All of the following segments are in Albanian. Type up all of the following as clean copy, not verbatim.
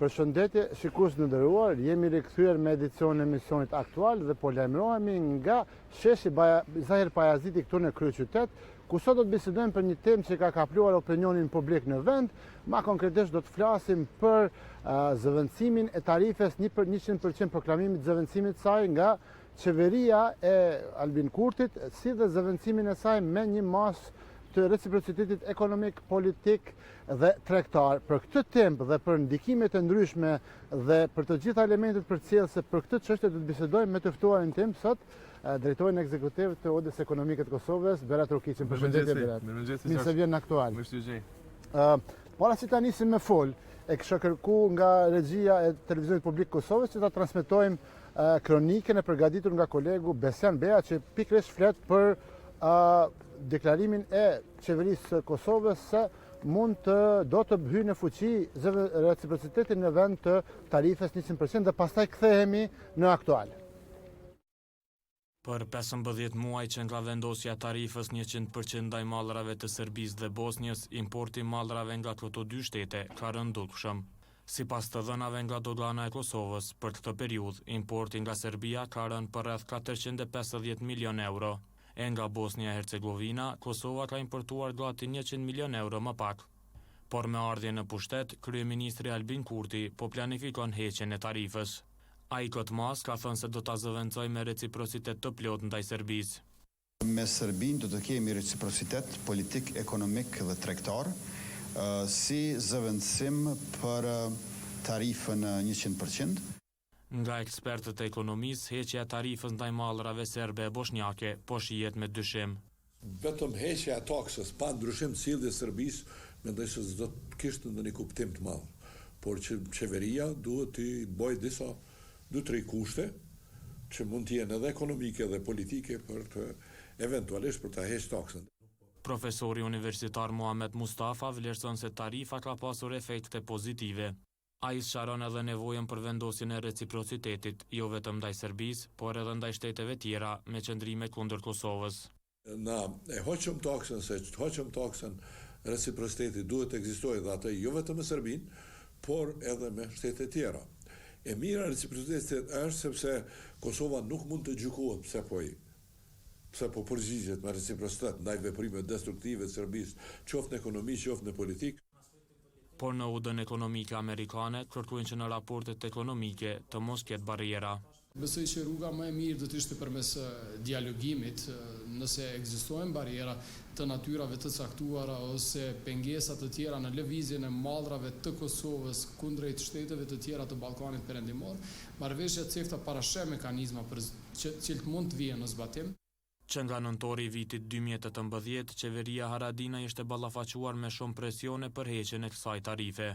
Përshëndetje, shikues të nderuar, jemi rikthyer me edicionin e emisionit aktual dhe po lajmërohemi nga sheshi Zahir Pajaziti këtu në kryeqytet, ku sot do të bisedojmë për një temë që ka kapluar opinionin publik në vend, ma konkretisht do të flasim për zëvendësimin e tarifes 100% proklamimit zëvendësimit saj nga qeveria e Albin Kurtit, si dhe zëvendësimin e saj me një masë të reciprocitetit ekonomik, politik dhe tregtar. Për këtë temë dhe për ndikimet e ndryshme dhe për të gjitha elementet përcjellëse për këtë çështje do të bisedojmë me të ftuarin tim sot, drejtorin ekzekutiv të Odës Ekonomike të Kosovës, Berat Rukiçi. Përshëndetje Berat. Mirë se vjen në aktual. Para se ta nisim me fol, e kisha kërkuar nga regjia e televizionit publik Kosovës që ta transmetojmë kronikën e përgatitur nga kolegu Besjan Beja, që pikërisht flet për deklarimin e qeverisë së Kosovës se do të hyjë në fuqi reciprocitetin në vend të tarifes 100% dhe pastaj kthehemi në aktual. Për 15 muaj që nga vendosja tarifës 100% ndaj mallrave të Serbisë dhe Bosnjës, importi mallrave nga këto dy shtete ka rënë dukshëm. Sipas të dhënave nga dogana e Kosovës, për këtë periudhë, importi nga Serbia ka rënë për rreth 450 milion euro. E nga Bosnia e Hercegovina, Kosova ka importuar gati 100 milion euro më pak. Por me ardhje në pushtet, kryeministri Albin Kurti po planifikon heqjen e tarifës. Ai këtë mas ka thënë se do ta zëvendësojë me reciprocitet të plot ndaj Serbisë. Me Serbinë do të kemi reciprocitet politik, ekonomik dhe tregtar, si zëvendësim për tarifën 100%. Nga ekspertët e ekonomisë, heqja e tarifës ndaj mallrave serbe e bosnjake po shihet me dyshim. Vetëm heqja e taksës pa ndryshim të sjelljes së Serbisë, mendoj se s'do të kishte ndonjë kuptim të madh. Por që qeveria duhet të bëjë 2-3 kushte që mund të jenë edhe ekonomike dhe politike për të eventualisht për ta hequr taksën. Profesori universitar Muhamet Mustafa vlerëson se tarifa ka pasur efekte pozitive. Ai sqaron edhe nevojën për vendosjen e reciprocitetit, jo vetëm ndaj Serbisë, por edhe ndaj shteteve tjera me qëndrime kundër Kosovës. Na e hoqëm taksën, reciprociteti duhet të ekzistojë dhe atë jo vetëm me Serbinë, por edhe me shtete tjera. E mira reciprocitetit është sepse Kosova nuk mund të gjykohet pse po përgjigjet me reciprocitet ndaj veprimeve destruktive të Serbisë, qoftë në ekonomi, qoftë në politikë. Por në udhën ekonomike amerikane kërkojnë që në raportet ekonomike të mos ketë barriera. Besoj që rruga më e mirë do të ishte përmes dialogimit, nëse ekzistojnë barriera të natyrave të caktuara ose pengesa të tjera në lëvizjen e mallrave të Kosovës kundrejt shteteve të tjera të Ballkanit Perëndimor, marrëveshja cekta parasheh mekanizma për që mund të vijnë në zbatim. Që nga nëntori i vitit 2018, qeveria Haradinaj ishte ballafaquar me shumë presione për heqjen e kësaj tarife.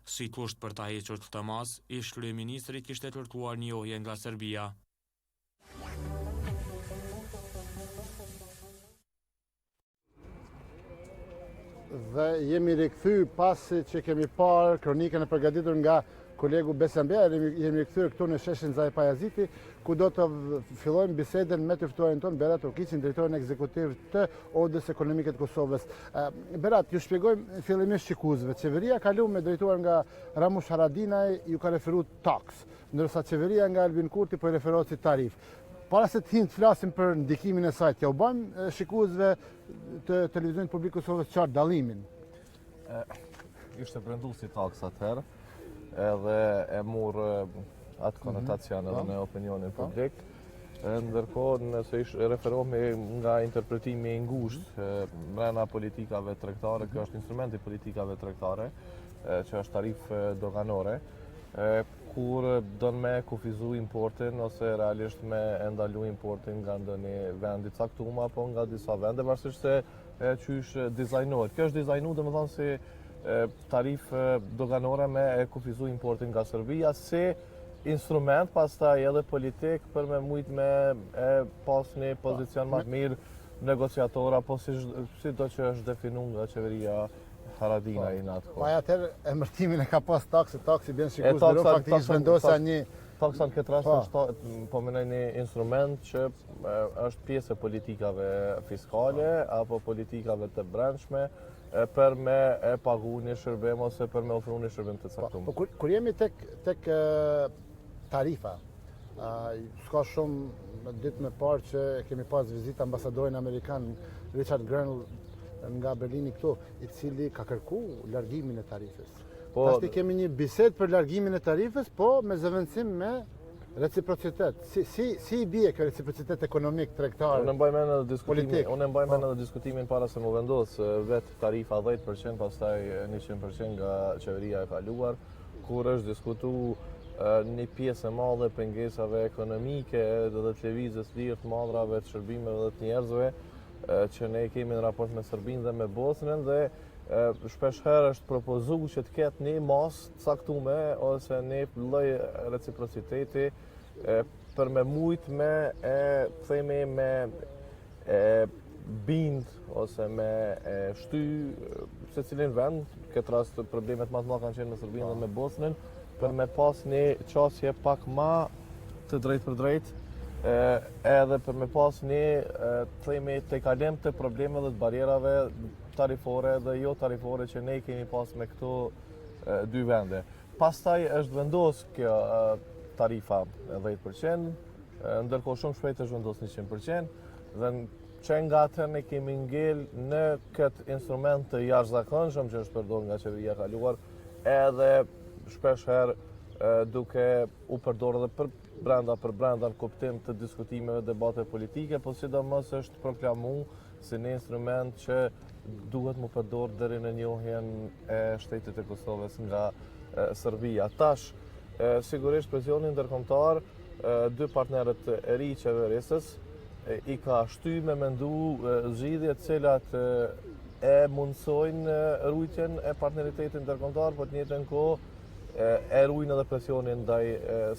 Si kusht për ta hequr këtë mas, ish kryeministri kishte kërkuar njohje nga Serbia. Dhe jemi rikthy pasi që kemi parë kronikën e përgatitur nga kolegu Besjan Beja, jemi rikthyer këtu në sheshin Zahir Pajaziti, ku do të fillojmë bisedën me të ftuarin ton Berat Rukiçi, drejtorin ekzekutiv të Odës Ekonomike të Kosovës. Berat, ju shpjegojmë fillimisht shikuesve. Qeveria kaluar me drejtuar nga Ramush Haradinaj ju ka referuar taks, ndërsa qeveria nga Albin Kurti po i referohet si tarif. Para se të flasim për ndikimin e saj, t'ja u bëjmë shikuesve të televizionit publik Kosovës qartë dallimin. Ishte prendu si taks atëherë, edhe e morë atë konotacion edhe në opinionin publik. Ndërkohë, nëse referohemi nga interpretimi i ngushtë brenda politikave tregtare, kjo është instrumenti politikave tregtare, që është tarifë doganore, kur don me kufizu importin ose realisht me ndalu importin nga ndonjë vend i caktuar apo nga disa vende, varësisht se qysh dizajnohet. Kjo është dizajnuar domethënë si tarifë doganore me e kufizu importin nga Serbia si instrument pastaj edhe politik për me mujt me pas një pozicion më të mirë negociator apo si do që është definuar nga qeveria Haradinaj në atë kohë. Pa atëherë emërtimin e ka pas taksi bën sikur se faktikisht vendosa një taksa në këtë rast është po menoj një instrument që është pjesë e politikave fiskale apo politikave të brendshme për me e pagu një shërbim ose për me ofru një shërbim të caktuar. Po kur jemi tek tarifa, s'ka shumë në ditë me parë që kemi pas vizitë ambasadorin Amerikan Richard Grenell nga Berlini këtu, i cili ka kërku largimin e tarifës. Tashti kemi një bisedë për largimin e tarifës, po me zëvendësim me reciprocitet. Si i bie kjo reciprocitet ekonomik, tregtar, politik? Unë mbaj mend edhe diskutimin para se mu vendos vetë tarifa 10%, pastaj 100% nga qeveria e kaluar, kur është diskutu një pjesë e madhe pengesave ekonomike dhe të lëvizjes lirë të madrave, të shërbimeve dhe të njerëzve që ne kemi në raport me Serbinë dhe me Bosnjën, dhe shpesh herë është propozu që të ketë një masë caktume ose një lloj reciprociteti për me mujt me themi me bind ose me shty se cilin vend, këtë rast problemet më të mëdha kanë qenë me Serbinë dhe me Bosnjën, për me pas një qasje pak ma të drejt për drejt, edhe për me pas një themi të kalim të probleme dhe të barjerave tarifore dhe jo tarifore që ne kemi pas me këto dy vende. Pastaj është vendos kjo tarifa 10%, ndërkohë shumë shpejt është vendos 100%, dhe që nga atë ne kemi ngel në këtë instrument të jashtëzakonshëm që është përdor nga qeveria e kaluar, edhe shpesh herë duke u përdorur edhe për brenda në kuptim të diskutimeve, debate politike, po sidomos është proklamuar si një instrument që duhet mu përdor deri në njohjen e shtetit e Kosovës nga Serbia. Tash, sigurisht presionin ndërkombëtar, dy partnerët e ri qeverisës i ka shty me mendu zgjidhje të cilat e mundsojnë rujtjen e partneritetit ndërkombëtar, po të njëjtën kohë e ruajnë edhe presionin ndaj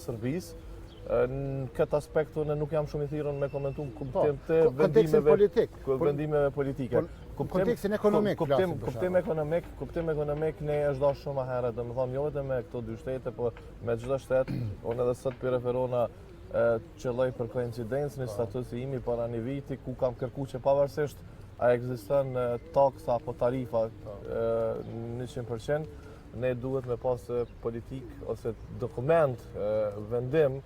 Serbisë. Në këtë aspekt unë nuk jam shumë i thirrur me komentum kuptim të vendimeve politike. Kontekstin ekonomik. Kuptim ekonomik ne është dashur shumë herët, domethënë jo vetëm me këto dy shtete, po me çdo shtet. Unë edhe sot për referona qëlloj për koincidencë në statusi imi para një viti ku kam kërku që pavarësisht a ekziston taksa apo tarifa 100%, ne duhet me pas politik ose dokument vendim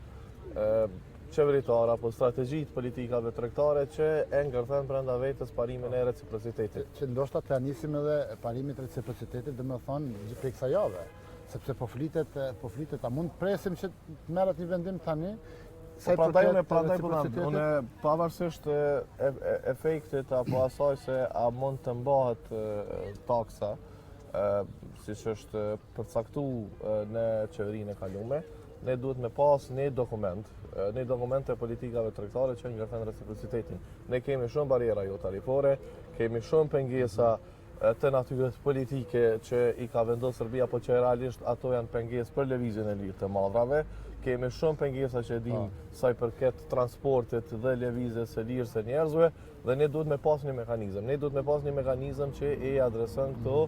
qeveritar apo strategjit politikave tregtare që e ngërthen brenda vetës parimin e reciprocitetit. Që ndoshta të nisim edhe parimit reciprocitetit, dhe me thonë gjithë prej kësaj jave, sepse po flitet, a mund të presim që të merret një vendim tani? Prandaj unë pavarësisht efektit apo asaj se a mund të mbahet taksa, siç është përcaktuar në qeverinë e kalume, ne duhet me pas një dokument të politikave tregtare që ngërthen reciprocitetin. Ne kemi shumë barjera jo tarifore, kemi shumë pengesa të natyrës politike që i ka vendosur Serbia, po që realisht ato janë pengesë për lëvizjen e lirë të madrave. Kemi shumë pengesa që dim sa i përket transportit dhe lëvizjes së lirë së njerëzve, dhe ne duhet me pas një mekanizëm. Ne duhet me pas një mekanizëm që i adreson këto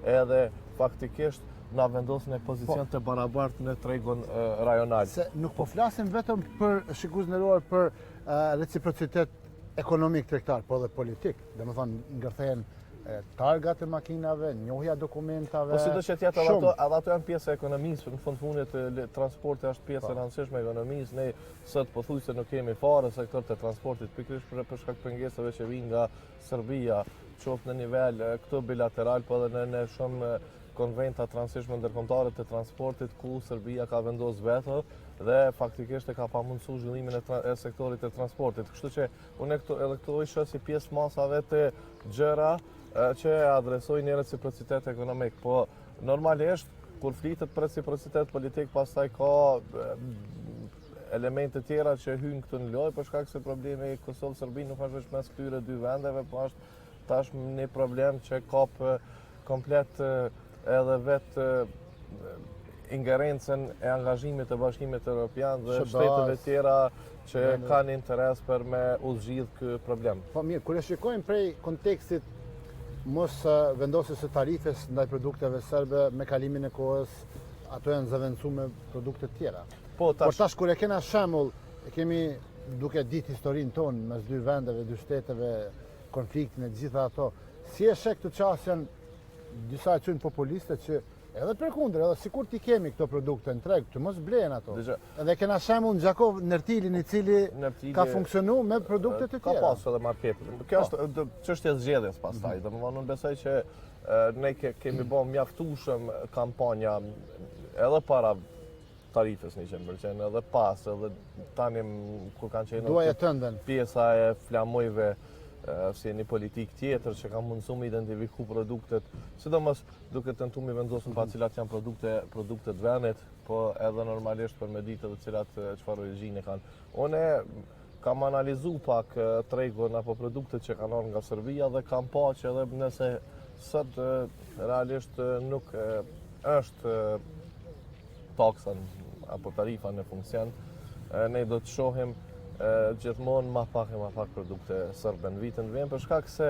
edhe faktikisht na vendosin në pozicion të barabartë në tregun rajonal. Se nuk po flasim vetëm për shikues nderuar për reciprocitet ekonomik tregtar, po edhe politik. Domethënë ngërthehen targat e makinave, njohja dokumentave. Po sidoqë tjetër edhe ato janë pjesë e ekonomisë, në fundit transporti është pjesë e rëndësishme e ekonomisë. Ne sot pothuajse nuk kemi fare sektor të transportit pikërisht për shkak të pengesave që vijnë nga Serbia, qoftë në nivel këtu bilateral, po edhe në shumë konventa të rëndësishme ndërkombëtare të transportit ku Serbia ka vendosur veto dhe faktikisht e ka pamundsuar zhvillimin e sektorit të transportit. Kështu që unë edhe këto i shoh si pjesë masave të gjëra që adresojnë një reciprocitet ekonomik, po normalisht kur flitet për reciprocitet politik, pastaj ka elemente tjera që hyjnë këtu në lojë, për shkak se problemi i Kosovë-Serbinë nuk është vetëm mes këtyre dy vendeve, po është tash një problem që kap komplet edhe vetë ingerencën e angazhimit të Bashkimit Evropian dhe shteteve tjera që kanë interes për me u zgjidh ky problem. Po mirë, kur e shikojmë prej kontekstit mos vendosjes së tarifes ndaj produkteve serbe me kalimin e kohës, ato janë zëvendësuar me produkte tjera. Por tash kur e kena shembull, e kemi duke ditë historinë tonë mes dy vendeve, dy shteteve, konfliktin e gjitha ato, si e sheh këtë çështjen disa e qënë populiste që edhe për kundër, edhe sikur ti kemi këto produkte në treg, që mos blen ato. Edhe kena shembull në Gjakov Nërtilin i cili ka funksionu me produkte të tjera. Ka pasur edhe marketing. Kjo është çështje zgjedhjes pastaj. Domethënë unë besoj që ne kemi bërë mjaftueshëm kampanja edhe para tarifës 100%, edhe pas, edhe tani kur kanë qenë pjesa e flamujve si një politik tjetër që ka mundësu me identifiku produktet, sidomos duke tentu me vendosën pa cilat janë produktet venit, po edhe normalisht për me ditë edhe cilat çfarë origjine kanë. Unë kam analizu pak tregun apo produktet që kanë ardhur nga Serbia dhe kam pa që edhe nëse sot realisht nuk është taksa apo tarifa në funksion, ne do të shohim gjithmonë ma pak produkte serbe në vitin vjen, për shkak se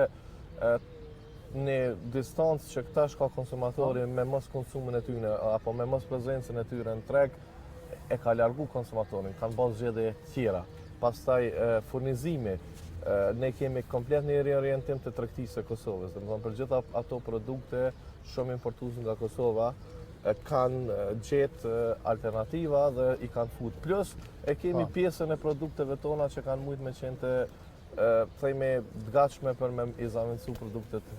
në distancë që këta shka konsumatori me mos konsumin e tyre apo me mos prezencën e tyre në treg e ka largu konsumatorin, kanë bërë zgjedhje tjera. Pastaj furnizimi, ne kemi komplet një riorientim të tregtisë së Kosovës, domethënë për gjitha ato produkte shumë importuese nga Kosova kanë gjetë alternativa dhe i kanë fut. Plus e kemi pjesën e produkteve tona që kanë mujtë me qenë të thejme t'gatshme për me i zavendësu produktet.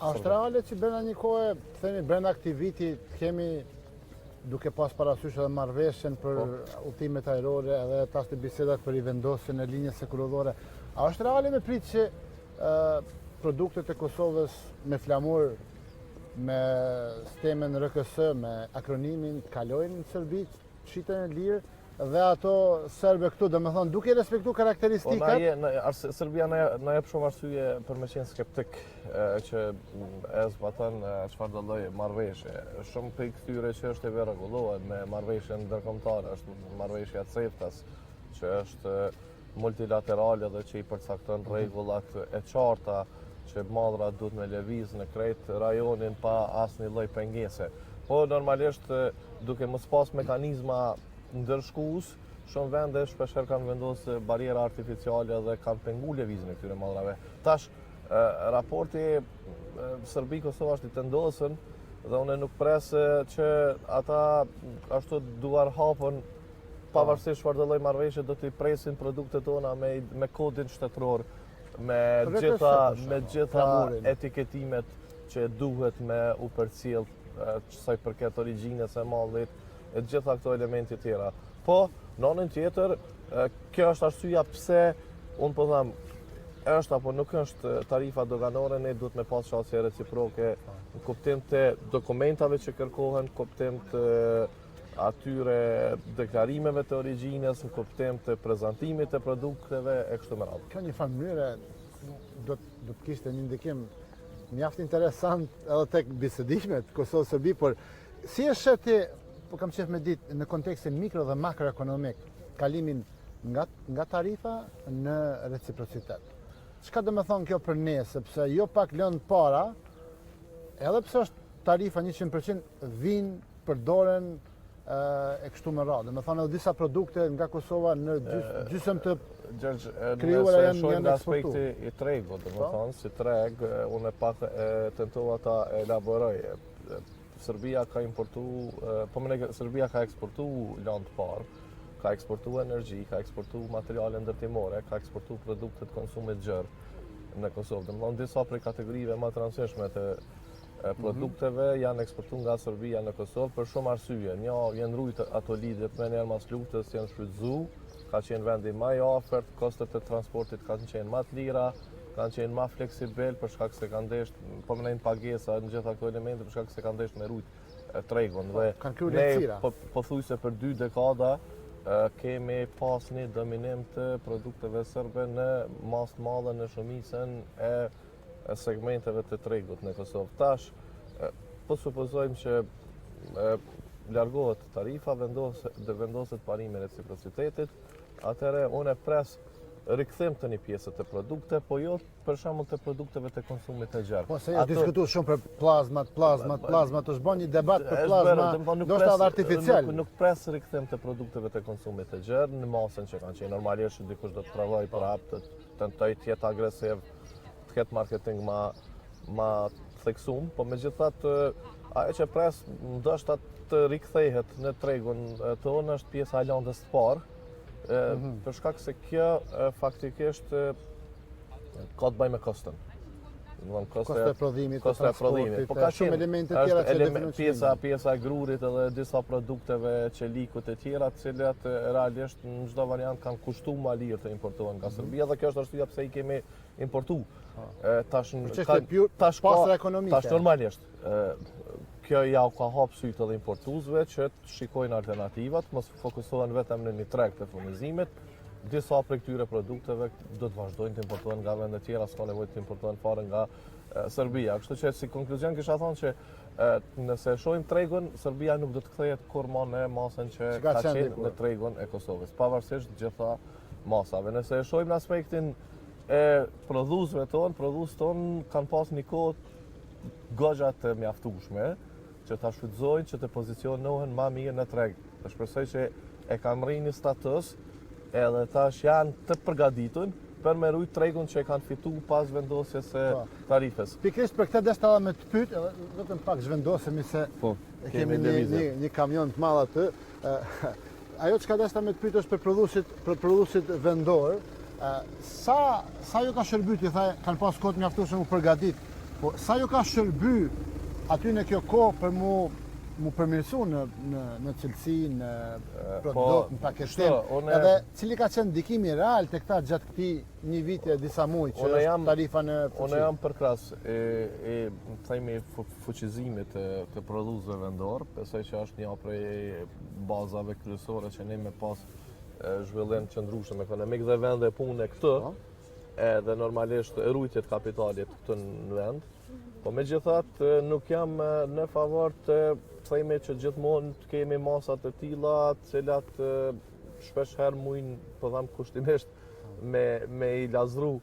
Australe që brenda një kohë, themi brenda këtij viti kemi duke pas parasysh edhe marrëveshjen për udhëtimet ajrore edhe tas të bisedat për i vendosjen e linjës sekullore. Australi me prit që produktet e Kosovës me flamur me sistemin RKS, me akronimin, kalojnë në Serbi, shiten e lirë, dhe ato serbe këtu, dhe me thonë, duke respektu karakteristikat. Serbia na jep shumë arsye për me qenë skeptik që e zbatan çfarë do lloj marrëveshje. Shumë prej këtyre që është e rregullohet me marrëveshjen ndërkombëtare, është marrëveshja CEFTA-s, që është multilaterale dhe që i përcakton rregullat e qarta që mallra duhet me lëviz në krejt rajonin pa asnjë lloj pengese. Po normalisht duke mos pas mekanizma ndërshkues, shumë vende shpeshherë kanë vendosur bariera artificiale dhe kanë pengu lëvizjen e këtyre mallrave. Tash raporti Serbi-Kosova është i tendosën dhe unë nuk pres që ata ashtu duar hapën pavarësisht çfarë lloj marrëveshje do t'i presin produktet tona me kodin shtetëror, me gjitha etiketimet që duhet me u përcjell sa i përket origjinës së mallit e gjitha këto elemente tjera. Po, në anën tjetër, kjo është arsyeja pse unë po them është apo nuk është tarifa doganore, ne duhet me pas shasje reciproke në kuptim të dokumentave që kërkohen, në kuptim të atyre deklarimeve të origjinës, në kuptim të prezantimit të produkteve e kështu me radhë. Kjo një farë mënyre do të kishte një ndikim mjaft interesant edhe tek bisedimet Kosovë-Serbi, por si e sheti, po kam qef me ditë në kontekstin mikro dhe makroekonomik, kalimin nga tarifa në reciprocitet. Çka do me thonë kjo për ne, sepse jo pak lënë para, edhe pse është tarifa 100% vinë, përdoren e kështu me radhë. Me thonë edhe disa produkte nga Kosova në gjysëm të krijuara janë nga aspekti i tregut, do të thonë, si treg, unë pak tentova ta elaboroj. Serbia ka importu, Serbia ka eksportu lanë të parë, ka eksportu energji, ka eksportu materiale ndërtimore, ka eksportu produktet konsumit gjerë në Kosovë. Dhe më thonë, disa prej kategorive më të rëndësishme të produkteve janë eksportu nga Serbia në Kosovë për shumë arsye. Një, janë rujt ato lidhjet me njerë mas luftës, janë shfrytzu, ka qenë vendi më i afërt, kostet e transportit kanë qenë më të lira, kanë qenë më fleksibel për shkak se kanë desht, po më nejnë pagesa në gjitha këto elemente për shkak se kanë desht me rujt tregun. Dhe ne pothuajse për 2 dekada kemi pas një dominim të produkteve serbe në mas të madhe në shumicën e segmenteve të tregut në Kosovë. Tash, po supozojmë që largohet tarifa, vendoset parimi reciprocitetit, atëre unë e pres rikthim të një pjesë të produkte, po jo për shembull të produkteve të konsumit të gjerë. Po se është diskutuar shumë për plazmat, është bën një debat për plazma, ndoshta edhe artificial. Nuk pres rikthim të produkteve të konsumit të gjerë në masën që kanë qenë. Normalisht dikush do të provoj prapë të tentoj të jetë agresiv, të ketë marketing ma theksum, po megjithatë ajo që pres ndoshta të rikthehet në tregun tonë është pjesa e lëndës së parë, për shkak se kjo faktikisht ka të bëjë me kostën. Koste e prodhimit, koste e prodhimit. Po ka shumë elemente tjera që definojnë pjesa e grurit edhe disa produkteve qelikut e tjera, të cilat realisht në çdo variant kanë kushtuar më lirë të importohen nga Serbia dhe kjo është arsyeja pse I kemi importuar. Tash normalisht kjo ja ka hap sytë edhe importuesve që të shikojnë alternativat, mos fokusohen vetëm në një treg të furnizimit. Disa prej këtyre produkteve do të vazhdojnë të importohen nga vende tjera, s'ka nevojë të importohen fare nga Serbia. Kështu që si konkluzion kisha thënë që nëse shohim tregun, Serbia nuk do të kthehet kurrë në masën që ka qenë në tregun e Kosovës, pavarësisht gjitha masave. Nëse e shohim në aspektin e prodhuesve tonë kanë pas një kohë goxha të mjaftueshme që ta shfrytëzojnë që të pozicionohen më mirë në treg. Të shpresoj që e kanë rrinë status edhe tash janë të përgatitur për me rujt tregun që e kanë fitu pas vendosjes së tarifës. Pikërisht për këtë desta me të pyet, edhe vetëm pak zhvendosemi se kemi një kamion të madh aty. Ajo çka desta me të pyet është për prodhuesit vendor. Sa ju ka shërbyer, ti tha kanë pas kohë të mjaftueshme u përgatit, po sa ju ka shërbyer aty në kjo kohë për mu përmirësu në cilësi, në produkt, në paketim, edhe cili ka qenë ndikimi real të këta gjatë këti një vite disa muaj që është tarifa në fuqi? Unë jam përkras themi fuqizimit të prodhuesve vendor, besoj që është një prej bazave kryesore që ne me pas zhvillim qëndrueshëm ekonomik dhe vende pune këtu, edhe normalisht rujtjet kapitalit këtu në vend. Po megjithatë nuk jam në favor të themi që gjithmonë të kemi masat të tilla, të cilat shpesh herë mujnë, po them kushtimisht, me I lazru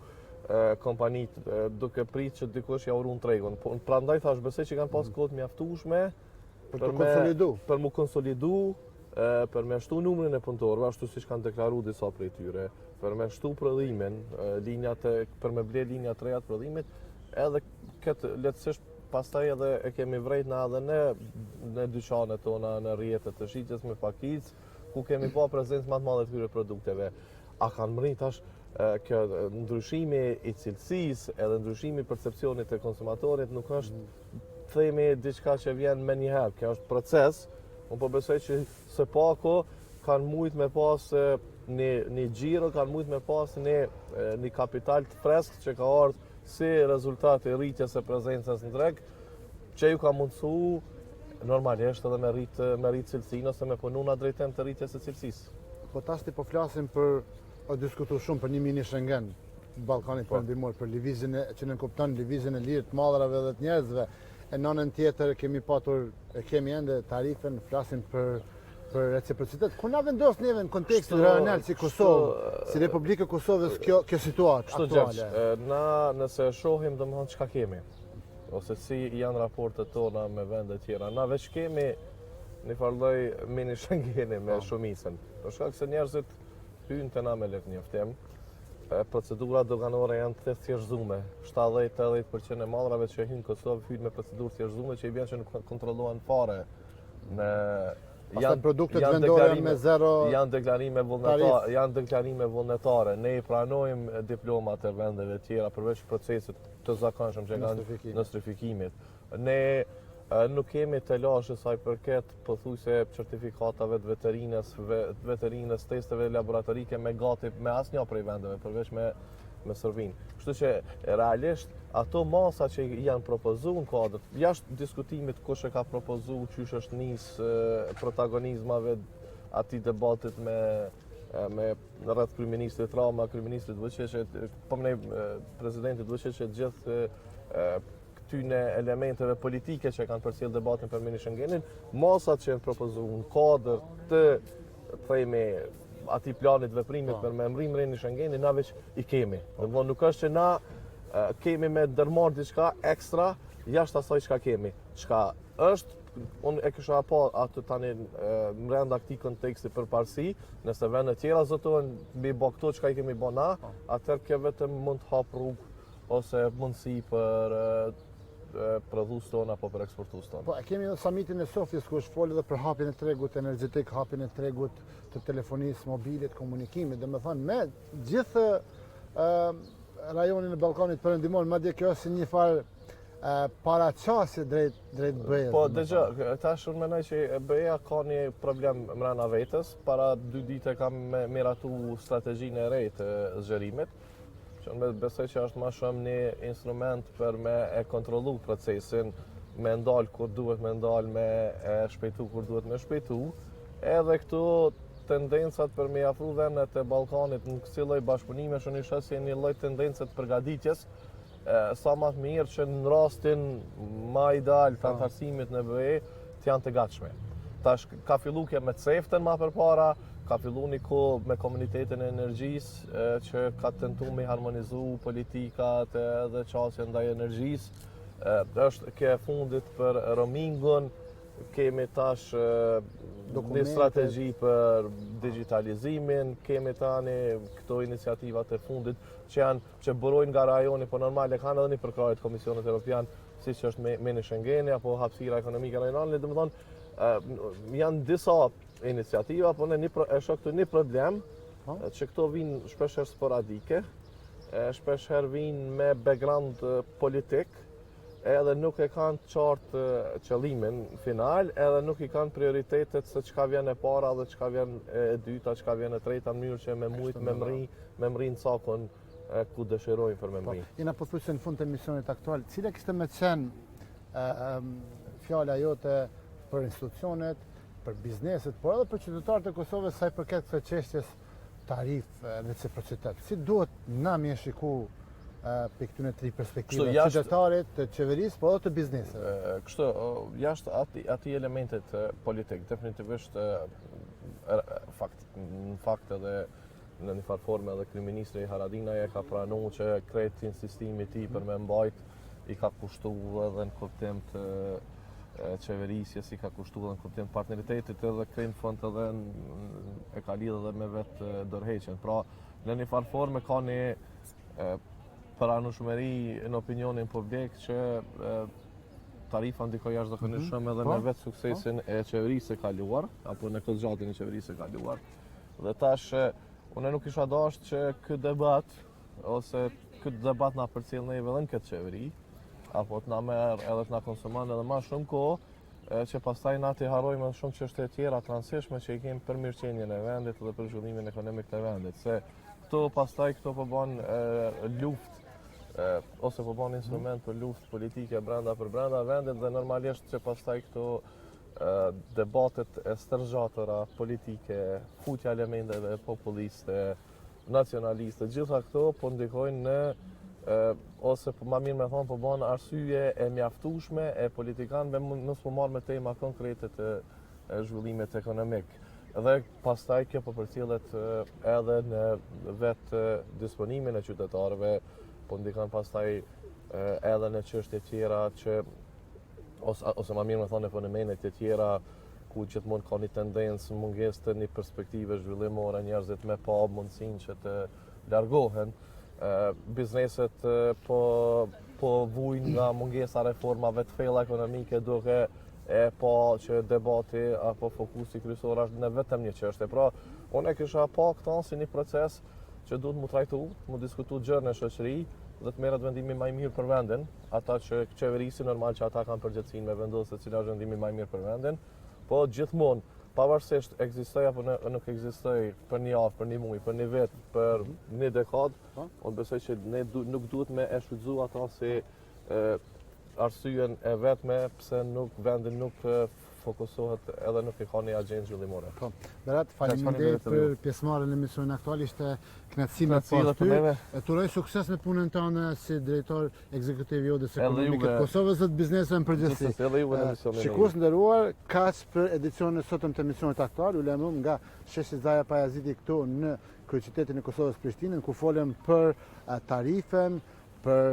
kompanitë duke pritë që dikush ja urun tregun. Po prandaj thash besoj që kanë pas kohë të mjaftueshme për mu konsolidu, për me shtu numrin e punëtorëve, ashtu siç kanë deklaruar disa prej tyre, për me shtu prodhimin, për me ble linja të reja të prodhimit, edhe këtë lehtësisht pastaj edhe e kemi vrejt na edhe në dyqanet tona, në rrjetet të shitjes me pakicë, ku kemi pa prezencë më të madhe të këtyre produkteve. A kanë mrit tash kjo ndryshimi I cilësisë edhe ndryshimi I percepcionit të konsumatorit nuk është themi diçka që vjen me njëherë, kjo është proces. Unë po besoj që së pako kanë mujt me pas një xhiro, kanë mujt me pas një kapital të freskët që ka ardhur si rezultat I rritjes së prezencës në treg, që ju ka mundësu normalisht edhe me rrit cilësinë ose me punu në drejtim të rritjes së cilësisë. Po tash po flasim o diskutu shumë për një mini Schengen, Ballkanit Perëndimor, për lëvizjen që ne kupton lëvizjen e lirë të madhrave dhe të njerëzve. E në anën tjetër kemi ende tarifën, flasim për reciprocitet. Ku na vendos neve në kontekstin rajonal si Kosovë, si Republika e Kosovës kjo situatë aktuale? Na nëse shohim domethënë çka kemi, ose si janë raportet tona me vende tjera, na veç kemi një farloj mini Schengeni me shumicën. Për shkak se njerëzit hyjnë te na me lek njoftim, procedurat doganore janë të thjeshtëzuar. 70-80% e mallrave që hyjnë në Kosovë hyjnë me procedurë thjeshtëzuar që I vjen që nuk kontrollohen fare Pastaj produktet vendore janë me zero janë deklarime vullnetare. Ne I pranojmë diplomat e vendeve tjera përveç procesit të zakonshëm që kanë nostrifikimit. Ne nuk kemi telashe sa I përket pothuajse certifikatave të veterinës, testeve laboratorike me gati me asnjë prej vendeve përveç me Serbinë. Kështu që realisht ato masa që janë propozuar në kuadër, jashtë diskutimit kush e ka propozuar, çysh është nis protagonizmave atij debatit me rreth kryeministrit Rama, kryeministrit Vučić, po ne presidentit Vučić që gjithë këtyne elementeve politike që kanë përcjell debatin për mini Schengenin, masat që janë propozuar në kuadër të themi atij planit veprimit për me emrimrin në Schengenin, na veç I kemi. Domthonë nuk është që na kemi me dërmarr diçka ekstra jashtë asaj çka kemi. Çka është, unë e kisha pa atë tani brenda këtij konteksti përparësi, nëse vende tjera zotohen mbi bë këto çka I kemi bë na, atëherë kjo vetëm mund të hap rrugë ose mundësi për prodhues tonë apo për eksportues tonë. Po, kemi edhe summitin e Sofjes ku është folë edhe për hapjen e tregut energjetik, hapjen e tregut të telefonisë mobile, të komunikimit, domethënë me gjithë rajonin e Ballkanit Perëndimor, madje kjo është si një farë paraqasje drejt BE-s. Po, dëgjoj, tash unë mendoj që BE-a ka një problem mbrana vetes. Para 2 ditë kam miratu strategjinë e re të zgjerimit. Që unë besoj që është më shumë një instrument për me e kontrollu procesin, me ndal kur duhet me ndal, me e shpejtu kur duhet me shpejtu. Edhe këtu tendencat për me afru vendet e Ballkanit në kësi lloj bashkëpunime unë shoh si një lloj tendence të përgatitjes sa më të mirë që në rastin më ideal të antarësimit në BE të janë të gatshme. Tash ka fillu kjo me CEFT-ën më përpara, ka fillu një kohë me komunitetin e energjisë që ka tentu me harmonizu politikat dhe qasjen ndaj energjisë. Është kjo e fundit për roamingun, kemi tash një strategji për digitalizimin, kemi tani këto iniciativat e fundit që burojnë nga rajoni, po normale kanë edhe një përkrahje të Komisionit Evropian, siç është me në Schengeni apo hapësira ekonomike rajonale, domethënë janë disa iniciativa, po ne e shoh këtu një problem që këto vinë shpeshherë sporadike, shpeshherë vinë me background politik, edhe nuk e kanë qartë qëllimin final, edhe nuk i kanë prioritetet se çka vjen e para dhe çka vjen e dyta, çka vjen e treta, në mënyrë që me mujt me mri në cakun ku dëshirojnë për me mri. Jena pothuajse në fund të emisionit aktual, cila kishte me qenë fjala jote për institucionet, për bizneset, por edhe për qytetarët e Kosovës sa i përket kësaj çështjes tarifë, reciprocitet. Si duhet na më shiku për këtyre 3 perspektive, qytetarit, të qeverisë, po edhe të bizneseve? Kështu, jashtë ati elementet politik, definitivisht në fakt edhe në një farë forme edhe kryeministri Haradinaj e ka pranuar që krejt insistimi i tij për me mbajt i ka kushtuar edhe në kuptim të qeverisjes, i ka kushtuar edhe në kuptim të partneritetit edhe krejt fond edhe e ka lidhur edhe me vetë dorëheqjen. Pra, në një farë forme ka një pranueshmëri në opinionin publik që tarifa ndikoi jashtëzakonisht shumë edhe në vetë suksesin e qeverisë së kaluar apo në kozgjatin e qeverisë së kaluar. Dhe tash unë nuk isha dashur që ky debat na përcjell neve edhe në këtë qeveri, apo të na merr edhe të na konsumon edhe më shumë kohë që pastaj na të harrojmë shumë çështje tjera të rëndësishme që i kemi për mirëqenien e vendit dhe për zhvillimin ekonomik të vendit. Se këto po bën luftë ose po bën instrument për luftë politike brenda vendit dhe normalisht që pastaj këto debatet e stërgjatëra politike, futja elementeve populiste, nacionaliste, gjitha këto po ndikojnë në ose më mirë me thonë po bën arsye e mjaftueshme e politikanëve mos po marrë me tema konkrete të zhvillimit ekonomik. Dhe pastaj kjo po përcjellet edhe në vetë disponimin e qytetarëve, po ndikon pastaj edhe në çështje tjera që ose më mirë me thonë fenomene të tjera ku gjithmonë ka një tendencë mungesë të një perspektive zhvillimore, njerëzit me pa mundësinë që të largohen. Bizneset po vujnë nga mungesa reformave të thella ekonomike duke e pa që debati apo fokusi kryesor është në vetëm një çështje. Pra, unë e kisha pa këta si një proces që duhet mu trajtu, mu diskutu gjërë në shoqëri dhe të merret vendimi më i mirë për vendin, ata që qeverisin normal që ata kanë përgjegjësinë me vendosë se cila është vendimi më i mirë për vendin, po gjithmonë, pavarësisht ekzistoj apo nuk ekzistoj për një javë, për një muaj, për një vit, për një dekadë, unë besoj që ne nuk duhet me e shfrytëzu ata si arsyen e vetme pse vendi nuk fokusohet edhe nuk e ka një agjendë zhvillimore. Po, Berat, faleminderit për pjesëmarrjen në emisionin aktual, ishte kënaqësi me pas ty. Të uroj sukses në punën tënde si drejtor ekzekutiv i Odës Ekonomike të Kosovës dhe të bizneseve në përgjithësi. Shikues nderuar, kaq për edicionin e sotëm të emisionit aktual, u lëmëm nga sheshi Zaja Pajaziti këtu në kryeqytetin e Kosovës Prishtinën, ku folëm për tarifen, për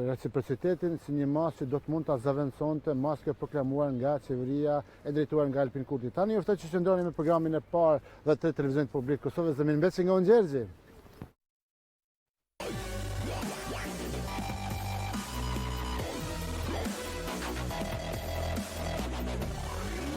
reciprocitetin si një masë që do të mund të zaventësonte masë proklamuar nga qeveria e drejtuar nga Albin Kurti. Tani ju ftoj që qëndroni me programin e parë dhe të televizionit publik Kosovës dhe mirëmbëjtje nga unë Gjergji.